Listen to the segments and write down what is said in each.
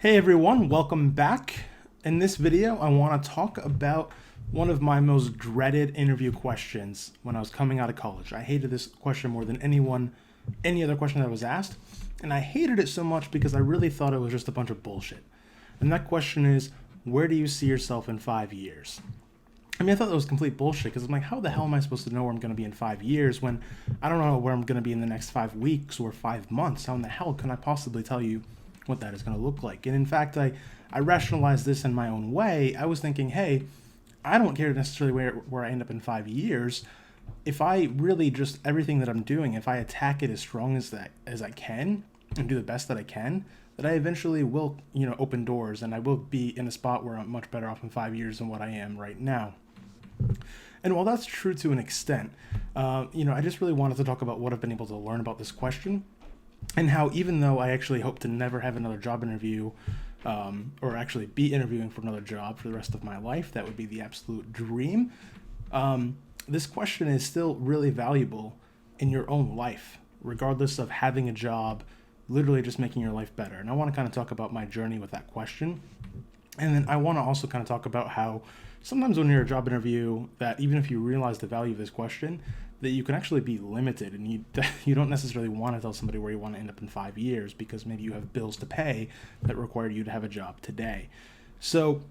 Hey everyone, welcome back. In this video, I want to talk about one of my most dreaded interview questions when I was coming out of college. I hated this question more than any other question that was asked, and I hated it so much because I really thought it was just a bunch of bullshit. And that question is, where do you see yourself in 5 years? I mean, I thought that was complete bullshit because I'm like, how the hell am I supposed to know where I'm going to be in 5 years when I don't know where I'm going to be in the next 5 weeks or 5 months? How in the hell can I possibly tell you what that is going to look like? And in fact, I rationalized this in my own way. I was thinking, hey, I don't care necessarily where I end up in 5 years. If I really just everything that I'm doing, if I attack it as strong as I can and do the best that I can, that I eventually will, open doors and I will be in a spot where I'm much better off in 5 years than what I am right now. And while that's true to an extent, I just really wanted to talk about what I've been able to learn about this question and how even though I actually hope to never have another job interview or actually be interviewing for another job for the rest of my life, that would be the absolute dream, this question is still really valuable in your own life, regardless of having a job, literally just making your life better. And I want to kind of talk about my journey with that question. And then I want to also kind of talk about how sometimes when you're a job interview, that even if you realize the value of this question, that you can actually be limited and you don't necessarily want to tell somebody where you want to end up in 5 years because maybe you have bills to pay that require you to have a job today. So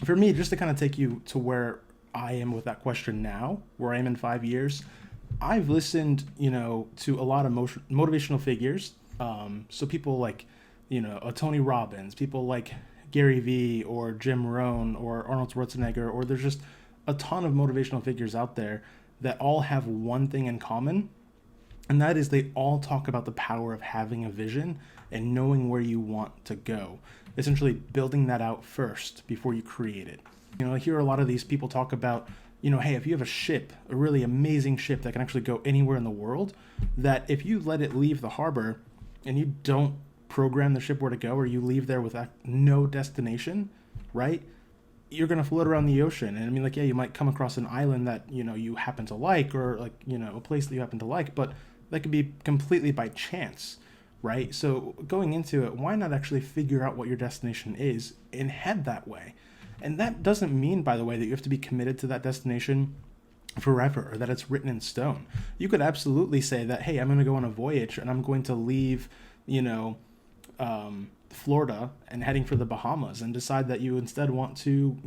for me, just to kind of take you to where I am with that question now, where I am in 5 years, I've listened, to a lot of motivational figures. So people like, a Tony Robbins, people like Gary Vee or Jim Rohn or Arnold Schwarzenegger, or there's just a ton of motivational figures out there that all have one thing in common, and that is they all talk about the power of having a vision and knowing where you want to go, essentially building that out first before you create it. I hear a lot of these people talk about, hey, if you have a ship, a really amazing ship that can actually go anywhere in the world, that if you let it leave the harbor and you don't program the ship where to go, or you leave there with no destination, right? You're going to float around the ocean. And I mean, you might come across an island that, you happen to like, or a place that you happen to like, but that could be completely by chance, right? So going into it, why not actually figure out what your destination is and head that way? And that doesn't mean, by the way, that you have to be committed to that destination forever or that it's written in stone. You could absolutely say that, hey, I'm going to go on a voyage and I'm going to leave, Florida and heading for the Bahamas, and decide that you instead want to,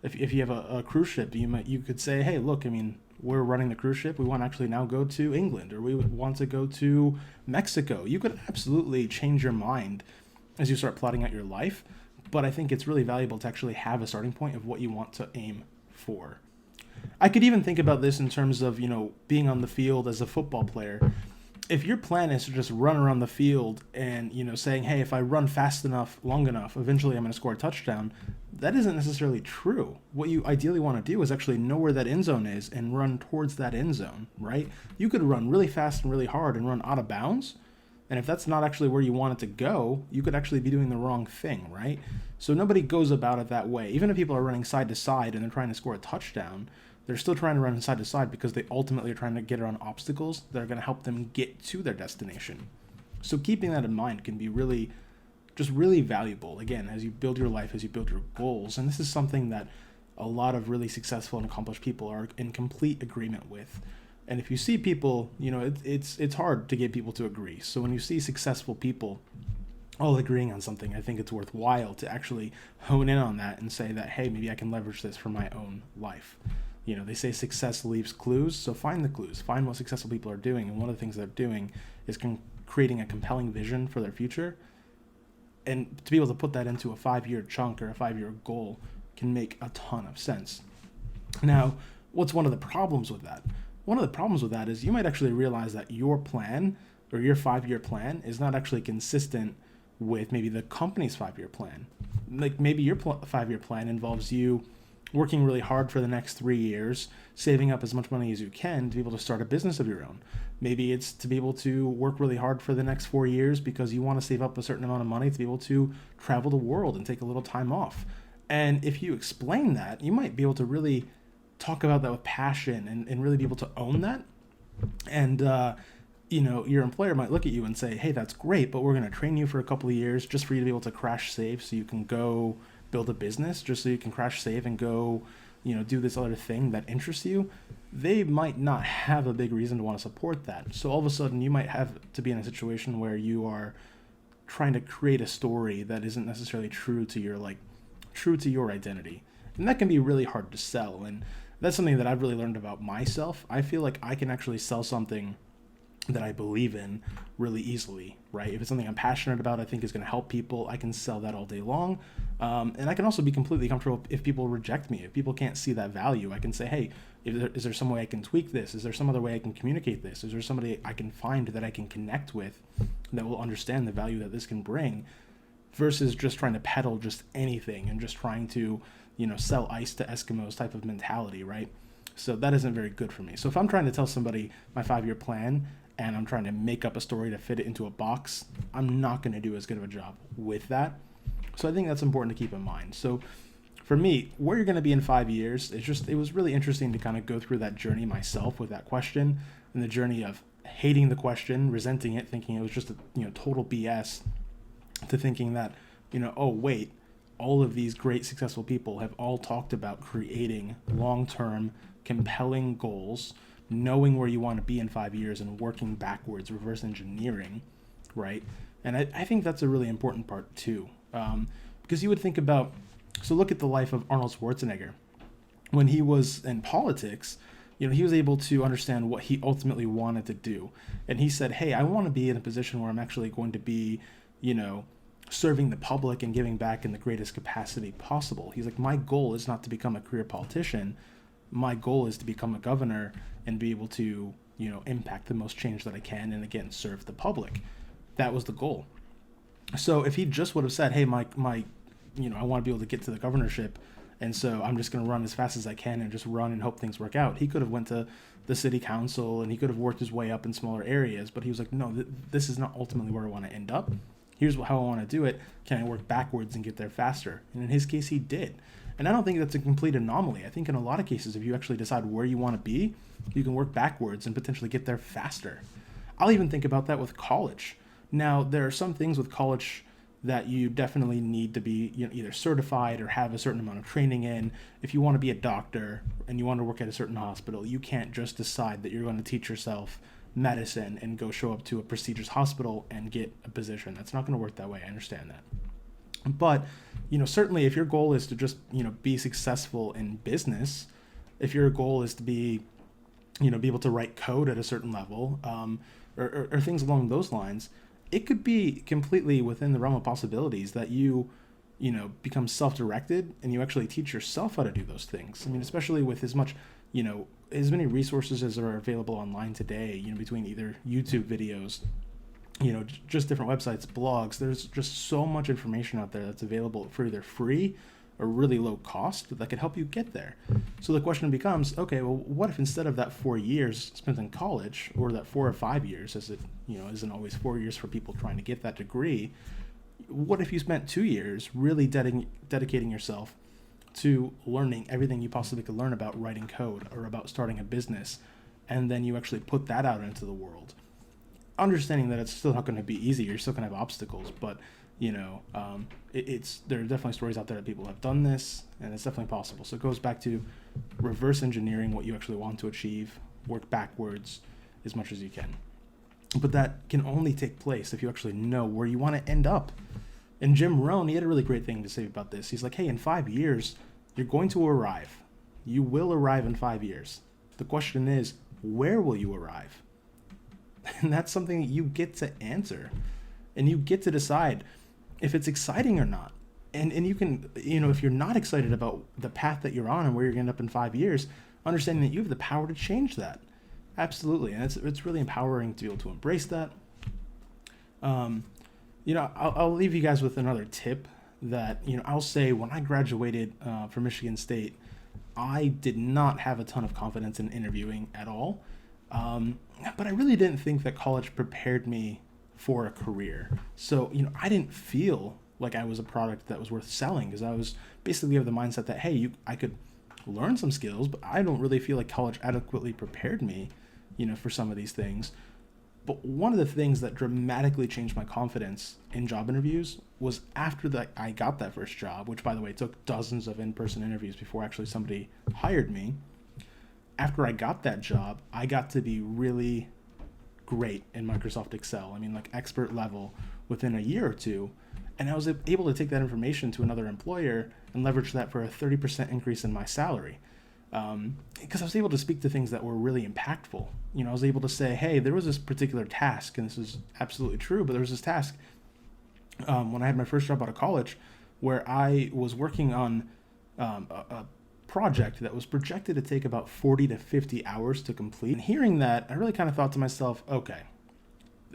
if you have a cruise ship, you could say, hey, look, I mean, we're running the cruise ship. We want to actually now go to England, or we want to go to Mexico. You could absolutely change your mind as you start plotting out your life. But I think it's really valuable to actually have a starting point of what you want to aim for. I could even think about this in terms of, being on the field as a football player. If your plan is to just run around the field and, saying, hey, if I run fast enough, long enough, eventually I'm going to score a touchdown, that isn't necessarily true. What you ideally want to do is actually know where that end zone is and run towards that end zone, right? You could run really fast and really hard and run out of bounds. And if that's not actually where you want it to go, you could actually be doing the wrong thing, right? So nobody goes about it that way. Even if people are running side to side and they're trying to score a touchdown, they're still trying to run side to side because they ultimately are trying to get around obstacles that are going to help them get to their destination. So keeping that in mind can be really valuable, again, as you build your life, as you build your goals. And this is something that a lot of really successful and accomplished people are in complete agreement with. And if you see people, it's hard to get people to agree. So when you see successful people all agreeing on something, I think it's worthwhile to actually hone in on that and say that, hey, maybe I can leverage this for my own life. They say success leaves clues, so find the clues. Find what successful people are doing, and one of the things they're doing is creating a compelling vision for their future. And to be able to put that into a 5-year chunk or a 5-year goal can make a ton of sense. Now, what's one of the problems with that? One of the problems with that is you might actually realize that your plan or your 5-year plan is not actually consistent with maybe the company's 5-year plan. Like maybe your 5-year plan involves you working really hard for the next 3 years, saving up as much money as you can to be able to start a business of your own. Maybe it's to be able to work really hard for the next 4 years because you want to save up a certain amount of money to be able to travel the world and take a little time off. And if you explain that, you might be able to really talk about that with passion and really be able to own that. And your employer might look at you and say, hey, that's great, but we're going to train you for a couple of years just for you to be able to crash save so you can go build a business, just so you can crash save and go, do this other thing that interests you. They might not have a big reason to want to support that. So all of a sudden you might have to be in a situation where you are trying to create a story that isn't necessarily true to your identity. And that can be really hard to sell. And that's something that I've really learned about myself. I feel like I can actually sell something that I believe in really easily, right? If it's something I'm passionate about, I think is going to help people, I can sell that all day long. And I can also be completely comfortable if people reject me. If people can't see that value, I can say, hey, is there some way I can tweak this? Is there some other way I can communicate this? Is there somebody I can find that I can connect with that will understand the value that this can bring, versus just trying to peddle just anything and just trying to, sell ice to Eskimos type of mentality, right? So that isn't very good for me. So if I'm trying to tell somebody my 5-year plan and I'm trying to make up a story to fit it into a box, I'm not going to do as good of a job with that. So I think that's important to keep in mind. So for me, where you're going to be in 5 years, it was really interesting to kind of go through that journey myself with that question, and the journey of hating the question, resenting it, thinking it was just total BS, to thinking that, oh wait, all of these great successful people have all talked about creating long-term compelling goals, knowing where you want to be in 5 years and working backwards, reverse engineering, right? And I think that's a really important part too, because you would think about, so look at the life of Arnold Schwarzenegger. When he was in politics, he was able to understand what he ultimately wanted to do. And he said, hey, I want to be in a position where I'm actually going to be, serving the public and giving back in the greatest capacity possible. He's like, my goal is not to become a career politician. My goal is to become a governor and be able to, impact the most change that I can, and again, serve the public. That was the goal. So if he just would have said, hey, my I want to be able to get to the governorship, and so I'm just going to run as fast as I can and just run and hope things work out, he could have went to the city council and he could have worked his way up in smaller areas. But he was like, no, this is not ultimately where I want to end up. Here's how I want to do it. Can I work backwards and get there faster? And in his case, he did. And I don't think that's a complete anomaly. I think in a lot of cases, if you actually decide where you want to be, you can work backwards and potentially get there faster. I'll even think about that with college. Now, there are some things with college that you definitely need to be either certified or have a certain amount of training in. If you want to be a doctor and you want to work at a certain hospital, you can't just decide that you're going to teach yourself medicine and go show up to a prestigious hospital and get a position. That's not going to work that way. I understand that. But, certainly if your goal is to just, be successful in business, if your goal is to be, be able to write code at a certain level, or things along those lines, it could be completely within the realm of possibilities that you become self-directed and you actually teach yourself how to do those things. I mean, especially with as much, as many resources as are available online today, between either YouTube videos, just different websites, blogs. There's just so much information out there that's available for either free or really low cost that could help you get there. So the question becomes, okay, well, what if instead of that 4 years spent in college, or that 4 or 5 years, as it isn't always 4 years for people trying to get that degree, what if you spent 2 years really dedicating yourself to learning everything you possibly could learn about writing code or about starting a business, and then you actually put that out into the world, understanding that it's still not going to be easy, you're still going to have obstacles, but there are definitely stories out there that people have done this, and it's definitely possible. So it goes back to reverse engineering what you actually want to achieve, work backwards as much as you can. But that can only take place if you actually know where you want to end up. And Jim Rohn, he had a really great thing to say about this. He's like, hey, in 5 years, you're going to arrive. You will arrive in 5 years. The question is, where will you arrive? And that's something you get to answer. And you get to decide if it's exciting or not. And you can, if you're not excited about the path that you're on and where you're going to end up in 5 years, understanding that you have the power to change that. Absolutely. And it's really empowering to be able to embrace that. I'll leave you guys with another tip that, I'll say when I graduated from Michigan State, I did not have a ton of confidence in interviewing at all. But I really didn't think that college prepared me for a career. So, I didn't feel like I was a product that was worth selling, because I was basically of the mindset that, hey, I could learn some skills, but I don't really feel like college adequately prepared me, for some of these things. But one of the things that dramatically changed my confidence in job interviews was after that I got that first job, which by the way took dozens of in-person interviews before actually somebody hired me. After I got that job, I got to be really great in Microsoft Excel. I mean, like expert level within a year or two. And I was able to take that information to another employer and leverage that for a 30% increase in my salary. Because I was able to speak to things that were really impactful. You know, I was able to say, hey, there was this particular task, and this is absolutely true, but there was this task when I had my first job out of college where I was working on a project that was projected to take about 40 to 50 hours to complete. And hearing that, I really kind of thought to myself, okay,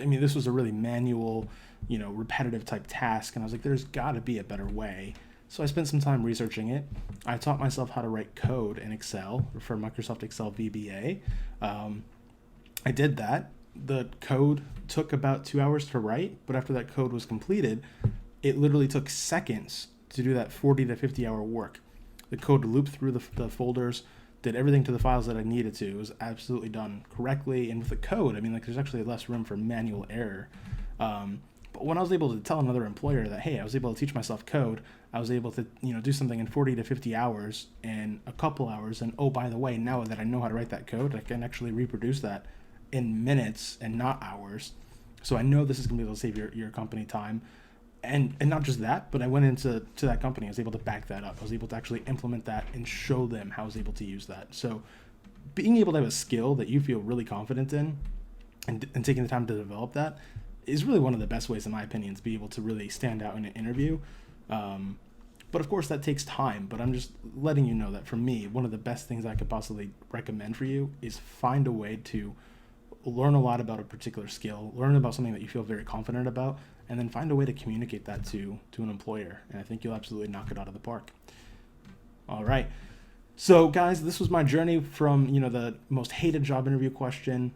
I mean, this was a really manual, repetitive type task. And I was like, there's got to be a better way. So I spent some time researching it. I taught myself how to write code in Excel for Microsoft Excel VBA. I did that. The code took about 2 hours to write, but after that code was completed, it literally took seconds to do that 40 to 50 hour work. The code looped through the folders, did everything to the files that I needed to. It was absolutely done correctly. And with the code, I mean, like there's actually less room for manual error. But when I was able to tell another employer that, hey, I was able to teach myself code, I was able to, do something in 40 to 50 hours in a couple hours. And oh, by the way, now that I know how to write that code, I can actually reproduce that in minutes and not hours. So I know this is going to be able to save your company time. And not just that, but I went into that company. I was able to back that up. I was able to actually implement that and show them how I was able to use that. So being able to have a skill that you feel really confident in and taking the time to develop that is really one of the best ways, in my opinion, to be able to really stand out in an interview. But of course, that takes time. But I'm just letting you know that for me, one of the best things I could possibly recommend for you is find a way to learn a lot about a particular skill, learn about something that you feel very confident about, and then find a way to communicate that to an employer. And I think you'll absolutely knock it out of the park. All right. So guys, this was my journey from, the most hated job interview question.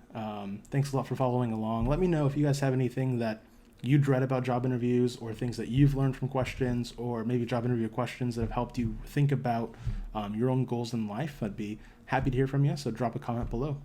Thanks a lot for following along. Let me know if you guys have anything that you dread about job interviews, or things that you've learned from questions, or maybe job interview questions that have helped you think about your own goals in life. I'd be happy to hear from you. So drop a comment below.